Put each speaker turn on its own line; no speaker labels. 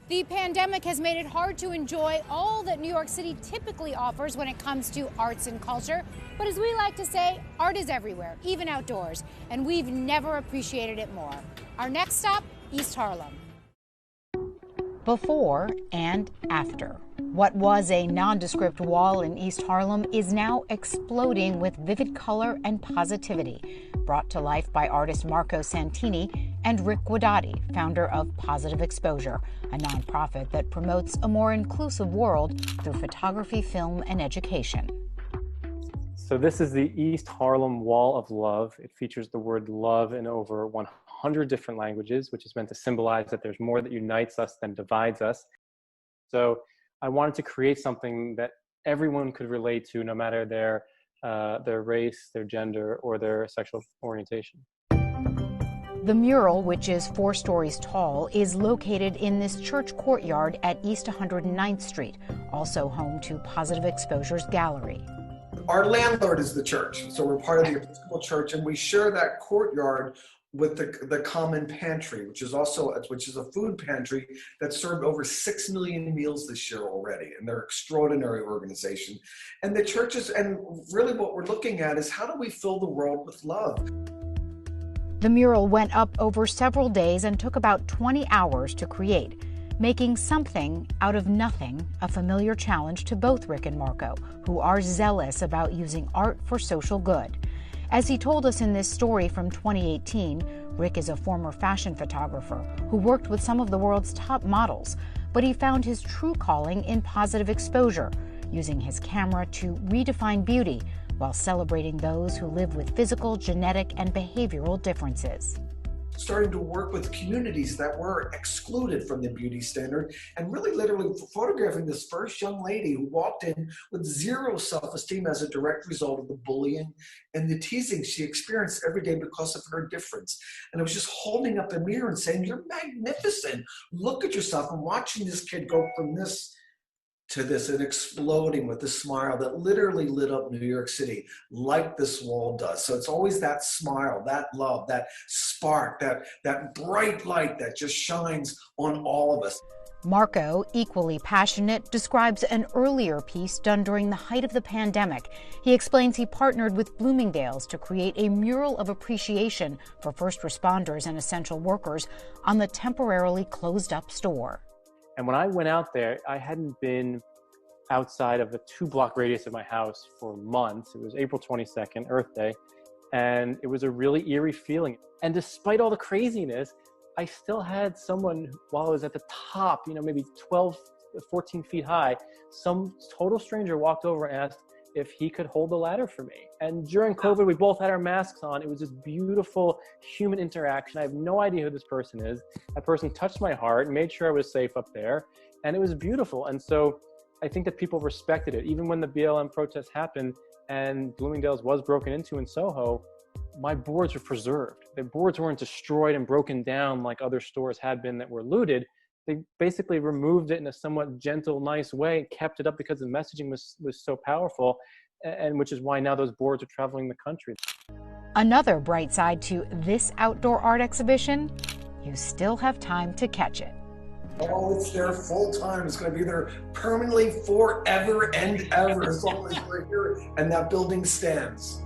The pandemic has made it hard to enjoy all that New York City typically offers when it comes to arts and culture. But as we like to say, art is everywhere, even outdoors, and we've never appreciated it more. Our next stop, East Harlem.
Before and after. What was a nondescript wall in East Harlem is now exploding with vivid color and positivity, brought to life by artist Marco Santini and Rick Guidotti, founder of Positive Exposure, a nonprofit that promotes a more inclusive world through photography, film, and education.
So this is the East Harlem Wall of Love. It features the word love in over 100 different languages, which is meant to symbolize that there's more that unites us than divides us. So I wanted to create something that everyone could relate to, no matter their race, their gender, or their sexual orientation.
The mural, which is 4 stories tall, is located in this church courtyard at East 109th Street, also home to Positive Exposure's gallery.
Our landlord is the church, so we're part of the Episcopal Church, and we share that courtyard with the common pantry, which is a food pantry that served over 6 million meals this year already, and they're an extraordinary organization. And the churches, and really what we're looking at is how do we fill the world with love?
The mural went up over several days and took about 20 hours to create. Making something out of nothing a familiar challenge to both Rick and Marco, who are zealous about using art for social good. As he told us in this story from 2018, Rick is a former fashion photographer who worked with some of the world's top models, but he found his true calling in positive exposure, using his camera to redefine beauty while celebrating those who live with physical, genetic, and behavioral differences.
Starting to work with communities that were excluded from the beauty standard, and really literally photographing this first young lady who walked in with zero self-esteem as a direct result of the bullying and the teasing she experienced every day because of her difference. And I was just holding up a mirror and saying, "You're magnificent. Look at yourself." And watching this kid go from this to this and exploding with a smile that literally lit up New York City like this wall does. So it's always that smile, that love, that spark, that bright light that just shines on all of us.
Marco, equally passionate, describes an earlier piece done during the height of the pandemic. He explains he partnered with Bloomingdale's to create a mural of appreciation for first responders and essential workers on the temporarily closed-up store.
And when I went out there, I hadn't been outside of a 2-block radius of my house for months. It was April 22nd, Earth Day, and it was a really eerie feeling. And despite all the craziness, I still had someone, while I was at the top, maybe 12, 14 feet high, some total stranger walked over and asked if he could hold the ladder for me. And during COVID, we both had our masks on. It was this beautiful human interaction. I have no idea who this person is. That person touched my heart, made sure I was safe up there, and it was beautiful. And so I think that people respected it. Even when the BLM protests happened and Bloomingdale's was broken into in Soho, my boards were preserved. The boards weren't destroyed and broken down like other stores had been that were looted. They basically removed it in a somewhat gentle, nice way, kept it up because the messaging was so powerful, and which is why now those boards are traveling the country.
Another bright side to this outdoor art exhibition, you still have time to catch it.
Oh, it's there full time. It's going to be there permanently forever and ever as long as we're here and that building stands.